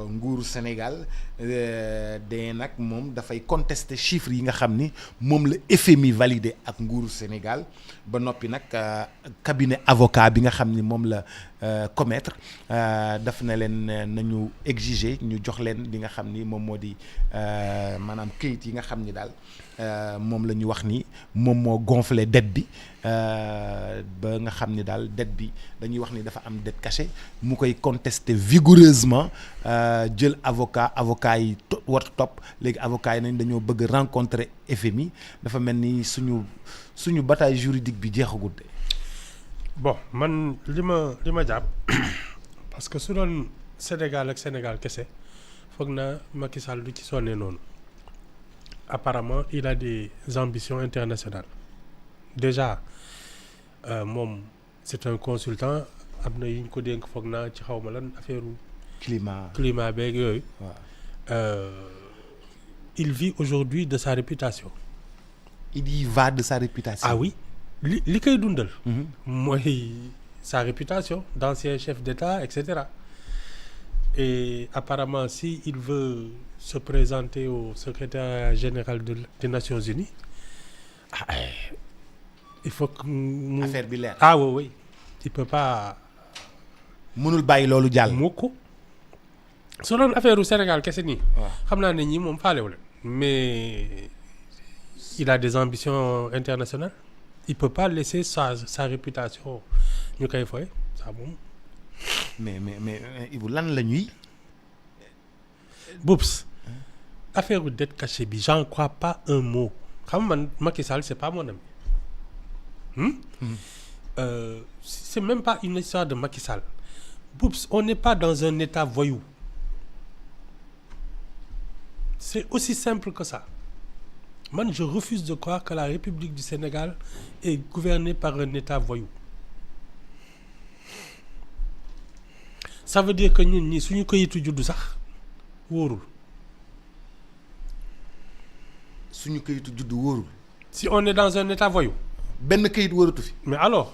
nguuru Sénégal de nag moom dafay contester chiffres yi nga xam ni moom la FMI validé ak nguuru Sénégal ba noppi nag cabinet avocat bi nga xam ni moom la commettre daf na leen nañu exiger ñu jox leen li nga xam ni moom moo di maanaam këyit yi nga xam ni daal moom la ñu wax ni moom moo gonflé dette bi ba nga xam ni daal dette bi dañuy wax ni dafa am dette cachée mu koy contester vigoureusement jël avocat yi war topp léegi avocat yi nañ dañoo bëgg rencontrer FMI dafa mel ni suñu bataille juridique bi jeexagut de. bon man li ma jàpp parce que su doon Sénégal kese foog naa Macky Sall du ci sonné noonu apparemment il a des ambitions internationales déjà moom c'est un consultant am na yu ñu ko dénk foog naa ci xawma lan affaire climat beeg yooyu. waaw il vit aujourd'hui de sa réputation. il y va de sa réputation. Ah oui li koy dundal. mooy sa réputation d'ancien chef d'État etc. Et apparemment si il veut se présenter au secrétaire général des Nations Unies il faut que affaire bi leer. Ah oui il peut pas. mënul bàyyi loolu jàll. mukk su doon affaire u Sénégal kese nii. waaw xam naa ne ñi moom faalewu leen mais il a des ambitions internationales il peut pas laisser sa réputation ñu koy foye ça moom. mais Ibou lan la ñuy. Boubs affaire u dette cachée bi j'en crois pas un mot xam man Macky Sall c'est pas mon ami. C'est même pas une histoire de Macky Sall. Boubs, on n'est pas dans un état voyou. C'est aussi simple que ça. Man, je refuse de croire que la République du Sénégal est gouvernée par un état voyou. Ça veut dire que ñun ñi suñu këyitu juddu sax wóorul. suñu këyitu juddu wóorul. Si on est dans un état voyou. benn këyit wóoratu fi. Mais alors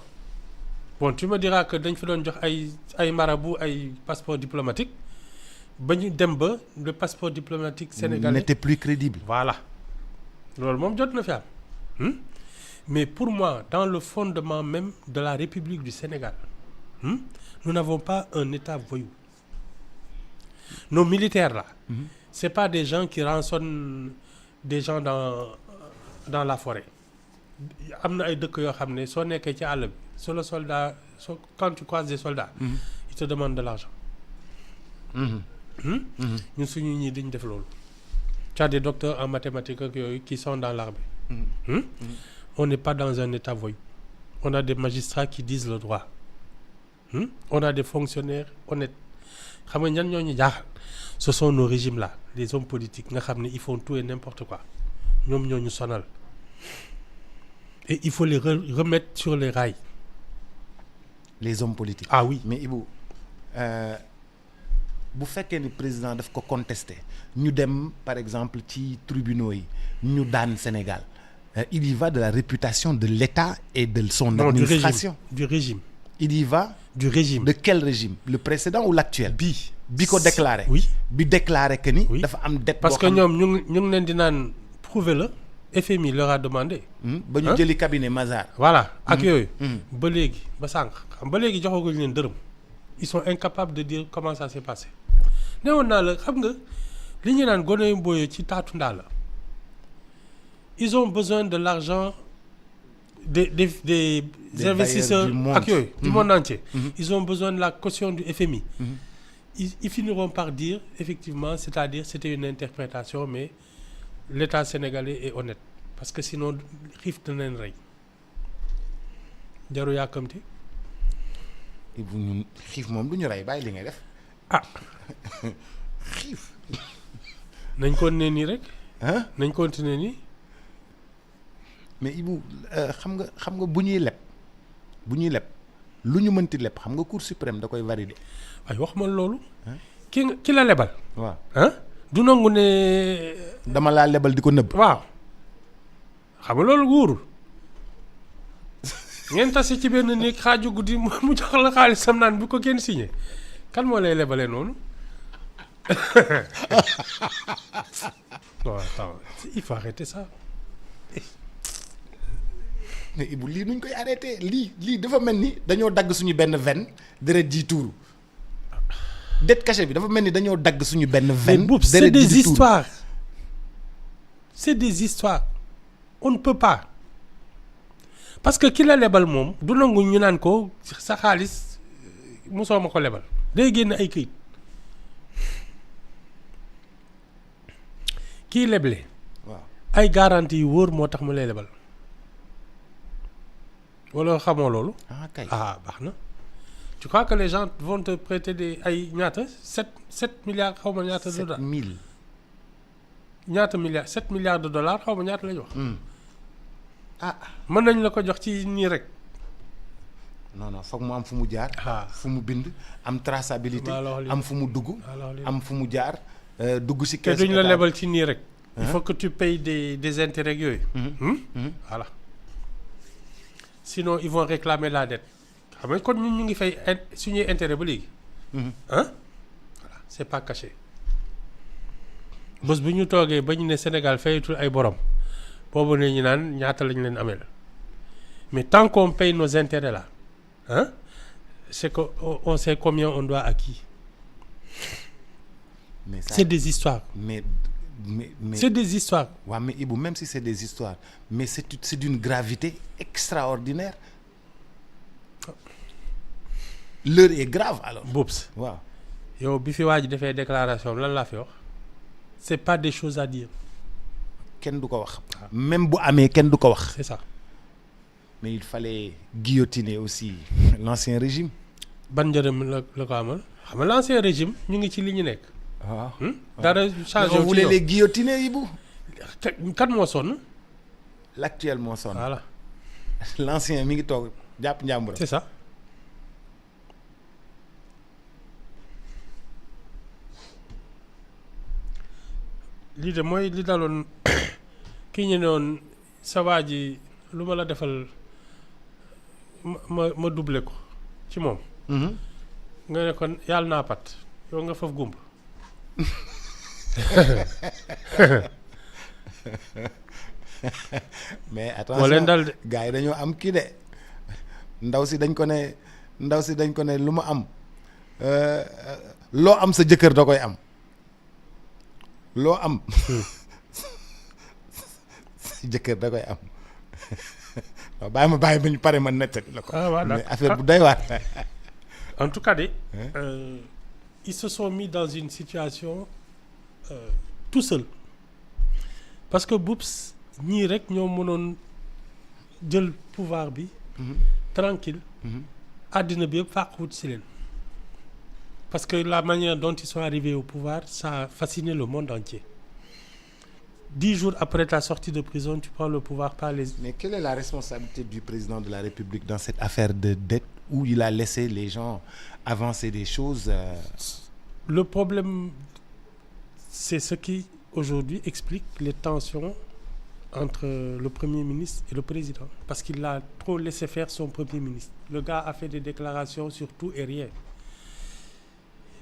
bon tu me diras que dañ fi doon jox ay marabout ay passeport diplomatique ba ñu dem ba le passeport diplomatique sénégalais n'était plus crédible. Voilà loolu moom jot na fi am mais pour moi dans le fondement même de la République du Sénégal nous n'avons pas un état voyou. Nos militaires là c'est pas des gens qui rançonnent des gens dans la forêt. Am na ay dëkk yoo xam ne soo nekkee ci àll bi sur le soldat quand tu croises des soldats ils te demandent de l'argent. ñun suñu ñii dañ def loolu. Tu as des docteurs en mathématiques ak yooyu qui sont dans l'armée. On n'est pas dans un état voyou. On a des magistrats qui disent le droit. On a des fonctionnaires honnêtes. Xam nga ñan ñoo ñu jaaxal ce sont nos régimes là les hommes politiques nga xam ne ils font tout et n'importe quoi ñoom ñoo ñu sonal. Et il faut les remettre sur les rails. Les hommes politiques. Ah oui. Mais Ibou bu fekkee ni président daf ko contester ñu dem par exemple ci tribunaux yi ñu daan Sénégal il y va de la réputation de l'État et de son administration. Du régime. Il y va du régime. De quel régime? Le précédent ou l'actuel? bi ko déclaré. Oui. Bi déclaré que ni dafa am dette. Parce que ñoom ñu ngi leen di naan prouver-le. FMI leur a demandé. ba ñu jëli cabinet Mazars. Voilà ak yooyu. ba léegi ba sànq xam ba léegi joxaguñ leen dërëm. Ils sont incapables de dire comment ça s'est passé. newoon naa la xam nga li ñu naan gone yu mbooyee ci taatu ndaa la. Ils ont besoin de l'argent des investisseurs ak yooyu du monde entier. Ils ont besoin de la caution du FMI. Ils finiront par dire effectivement c'est-à-dire c'était une interprétation mais l'État sénégalais est honnête parce que sinon xiif dina leen rey jaru yàkkamti. bu ñu xiif moom du ñu rey bàyyi li ngay def. Ah xiif. nañ continuer nii rek. nañ continuer nii. mais Ibou xam nga bu ñuy leb lu ñu mënti leb xam nga Cour suprême da koy valider. ay wax ma loolu. ki la lebal. waaw du nangu ne. dama laa lebal di ko nëbb. waaw xam nga loolu wóorul ngeen tase ci benn néeg xaaju guddi mu jox la xaalisam naan bu ko kenn signé kan moo lay lebalee noonu Non, attends, il faut arrêter ça. mais Ibou lii nuñ koy arrêté lii dafa mel ni dañoo dagg suñu benn veine deret ji tuuru dette cachée bi dafa mel ni dañoo dagg suñu benn veine. Mais Boubs, c'est des histoires. C'est des histoires. On ne peut pas. Parce que ki la lebal moom du nangu ñu naan ko sa xaalis mosoo ma ko lebal day génn ay këyit kii leble. waaw ay garantie yu wóor moo tax mu lay lebal wala xamoo loolu. ah kay baax na. Tu crois que les gens vont te prêter des ay ñaata 7 milliards xaw ma ñaata de dollars 7000. ñaata milliards 7 milliards de dollars xaw ma ñaata la ñu wax. ah mën nañ la ko jox ci nii rek. non foog mu am fu mu jaar. fu mu bind am traçabilité. am fu mu dugg. am fu mu jaar dugg si. te duñ la lebal ci nii rek. il faut que tu payes des intérêts ak yooyu. Voilà. Sinon ils vont réclamer la dette. xam nga kon ñun ñu ngi fay suñuy intérêt ba léegi. Voilà c'est pas caché. bés bu ñu toogee ba ñu ne Sénégal fayatul ay borom boobu ne ñu naan ñaata lañ leen amee la mais tant qu'on paye nos intérêts là c'est que on sait combien on doit à qui. mais ça, c'est des histoires. mais c'est des histoires. waaw mais Ibou même si c'est des histoires mais c'est d'une gravité extraordinaire. L'heure est grave alors. Boubs waaw yow bi fi waa ji defee déclaration lan laa fi wax c'est pas des choses à dire. kenn du ko wax. même bu amee kenn du ko wax. c'est ça. mais il fallait guillotiner aussi l'ancien régime. ban njëriñ la ko amal xam nga l'ancien régime ñu ngi ci li ñu nekk. waaw dara changé on voulait les guillotiner Ibou. kan moo sonn. l'actuel moo sonn. Voilà. l'ancien mi ngi toog jàpp njàmburam. c'est ça. lii de mooy li daloon kii ñu ne woon sa waa ji lu ma la defal ma doublé ko ci moom. nga ne kon yàlla naa pat yow nga faf gumb. mais moo attention leen dal de. gars yi dañoo am kii de ndaw si dañ ko ne lu ma am loo am sa jëkkër da koy am loo am sa jëkkër da koy am waaw bàyyi ba ñu pare ma nettali la ko. mais affaire bu doy waar. En tout cas ils se sont mis dans une situation tout seul parce que Boubs ñii rek ñoo mënoon jël pouvoir bi. tranquille àddina bi yëpp fàqwut si leen. Parce que la manière dont ils sont arrivés au pouvoir ça a fasciné le monde entier. 10 jours après ta sortie de prison tu prends le pouvoir par les. Mais quelle est la responsabilité du président de la République dans cette affaire de dette où il a laissé les gens avancer des choses Le problème c'est ce qui aujourd'hui explique les tensions entre le Premier ministre et le président parce qu'il a trop laissé faire son Premier ministre. Le gars a fait des déclarations sur tout et rien.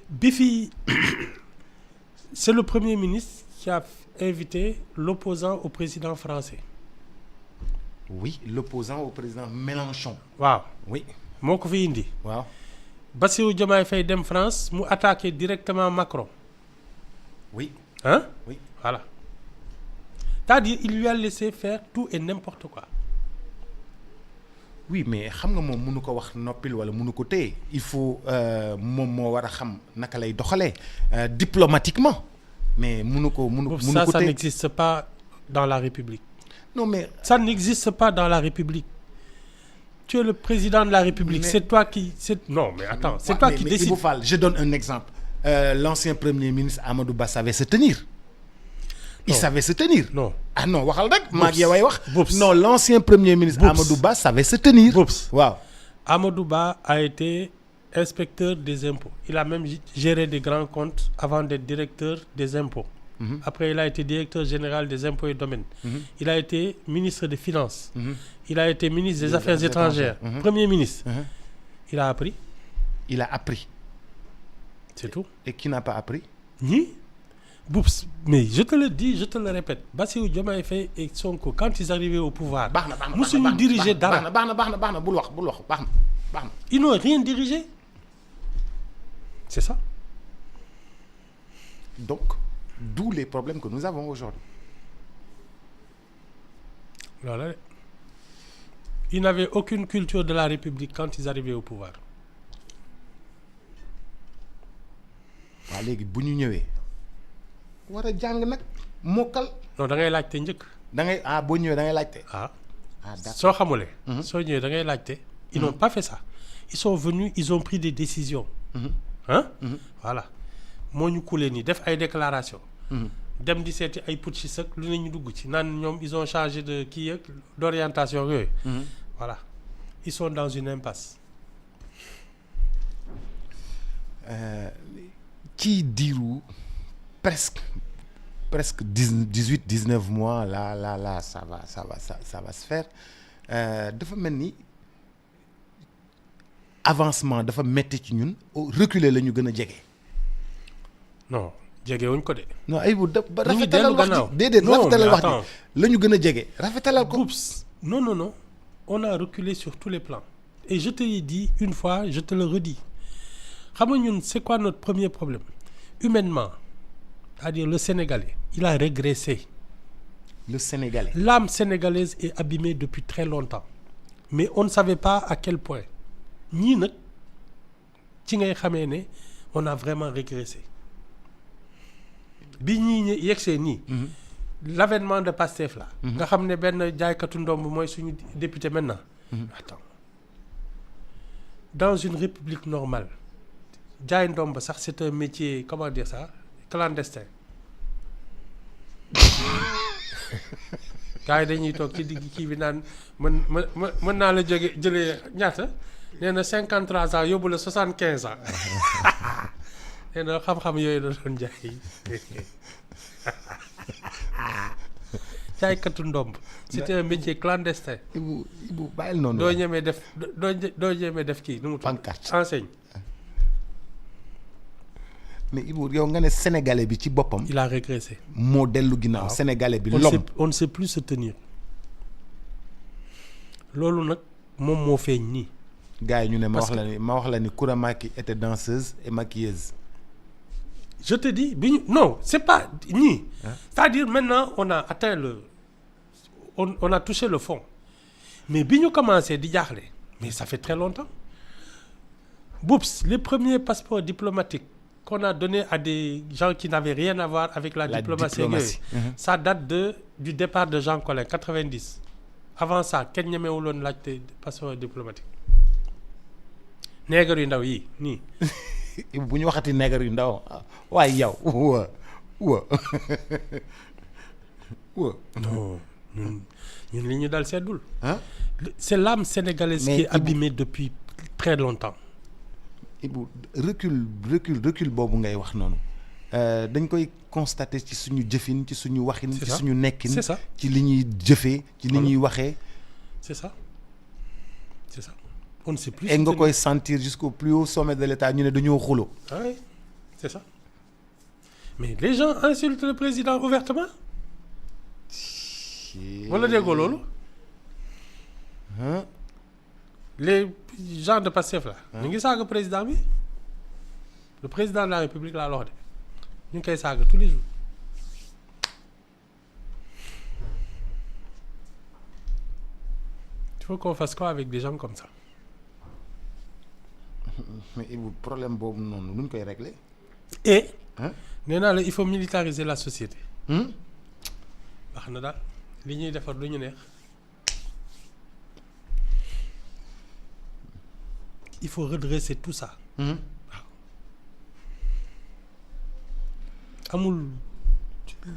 Bifi c'est le Premier ministre qui a invité l'opposant au président français. Oui, l'opposant au président Mélenchon. Waaw Oui. moo ko fi indi. Waaw. Bassirou Diomaye Faye dem France mu attaqué directement Macron. Oui. Oui. Voilà. C'est-à-dire il lui a laissé faire tout et n'importe quoi. Oui mais xam nga moom mënu ko wax noppil wala mënu ko téye il faut moom moo war a xam naka lay doxalee diplomatiquement mais mënu ko ça téye. n'existe pas dans la République. Non mais ça n'existe pas dans la République. Tu es le président de la République. Mais... c'est toi qui non mais attends c'est toi qui décides. Ibou Fall, je donne un exemple. L'ancien premier ministre Amadou Ba savait se tenir. Il savait se tenir. Non. Ah non waxal rek. maa ngi yow ay wax. Boubs. Non, l'ancien premier ministre Boubs. Amadou Ba savait se tenir. Boubs. Waaw. Amadou Ba a été inspecteur des impôts. Il a même géré des grands comptes avant d'être directeur des impôts. Après il a été directeur général des impôts et domaines. Il a été ministre des Finances. Il a été ministre des Affaires étrangères. Premier ministre. Il a appris. Il a appris. C'est tout. Et qui n'a pas appris? ñii Boups mais je te le dis je te le répète Bassirou Diomaye Faye et Sonko quand ils arrivaient au pouvoir. baax na musuñu diriger dara. baax na bul wax baax na. Ils n'ont rien dirigé c'est ça. Donc d'où les problèmes que nous avons aujourd'hui. Voilà. Ils n'avaient aucune culture de la République quand ils arrivaient au pouvoir. waaw léegi bu ñu ñëwee war a jàng nag mokkal. non da ngay laajte njëkk. da ngay boo ñëwee da ngay laajte. d'accord soo xamulee. soo ñëwee da ngay laajte. ils n'ont pas fait ça. Ils sont venus ils ont pris des décisions. Voilà moo ñu kulee nii def ay déclarations. dem di seeti ay putschistes ak lu ne ñu dugg ci naan ñoom ils ont changé de kii ak d'orientation yooyu. Voilà ils sont dans une impasse. ci diiru presque 18-19 mois là ça va se faire dafa mel ni avancement dafa metti ci ñun reculer la ñu gën a jege. non jege wuñ ko de. non ay bu rafetalal wax ji déedéet rafetalal wax ji la ñu gën a jege rafetalal ko. Oups non on a reculé sur tous les plans et je te l'ai dit une fois je te le redis xam nga ñun c'est quoi notre premier problème humainement c'est-à-dire le Sénégalais il a régressé. Le Sénégalais. L'âme sénégalaise est abîmée depuis très longtemps mais on ne savait pas à quel point ñii nag ci ngay xamee ne on a vraiment régressé bi ñii yegsee nii. L'avènement de Pastef là. nga xam ne benn jaaykatu ndomb mooy suñu député maintenant. Attends dans une république normale jaay ndomb sax c'est un métier comment dire ça clandestin. gars yi dañuy toog ci digg kii bi naan mën naa la jëlee ñaata nee na 53 ans yóbbu la 75 ans nee na xam-xam yooyu la doon jaay. jaaykatu ndomb c'était un métier clandestin. Ibu bàyyil noonu. doo ñemee def kii nu mu tudd. pancarte enseigne. mais Ibu yow nga ne sénégalais bi ci boppam. il a régressé. moo dellu ginnaaw sénégalais bi l'homme on ne sait plus se tenir. loolu nag moom moo feeñ nii. gars yi ñu ne ma wax la ni Coura Macky était danseuse et maquilleuse. Je te dis non c'est pas ni. C'est-à-dire maintenant on a atteint on a touché le fond mais bi ñu commencé di jaaxle mais ça fait très longtemps. Boups les premiers passeports diplomatiques qu'on a donnés à des gens qui n'avaient rien à voir avec la diplomatie. Ça date du départ de Jean Collin 90. Avant ça kenn ñemewuloon laajte passeport diplomatique. néegar yu ndaw yi nii. bu ñu waxati néegar yu ndaw waaye yow wa non ñun li ñu dal seddul. C'est l'âme sénégalaise qui est abîmée depuis très longtemps. Ibu recul boobu ngay wax noonu dañ koy constater ci suñu jëfin ci suñu waxin. ci suñu nekkin. C'est ça ci li ñuy jëfee ci li ñuy waxee. C'est ça on ne sait plus. et nga koy sentir jusqu'au plus haut sommet de l'État ñu ne dañoo xulo. Oui c'est ça mais les gens insultent le président ouvertement. wala déggoo loolu. Les gens de Pastef là. ñu ngi saaga président bi. Le président de la République laa la wax de ñu ngi koy saaga tous les jours. Il faut qu'on fasse quoi avec des gens comme ça. mais Ibou problème boobu noonu nu ñu koy régler. et. nee naa la il faut militariser la société. wax na daal li ñuy defar du ñu neex. il faut redresser tout ça. waaw amul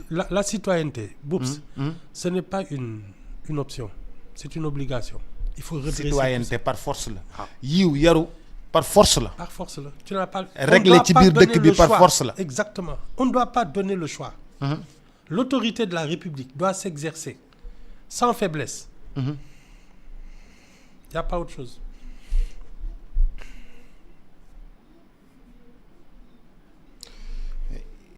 la citoyenneté. Boups ce n'est pas une option c'est une obligation. il faut redresser citoyenneté par force la. yiw yaru par force la. par force la tu n'as pas. régler ci biir dëkk bi par force la. exactement on ne doit pas donner le choix. L'autorité de la République doit s'exercer sans faiblesse. Il n'y a pas autre chose.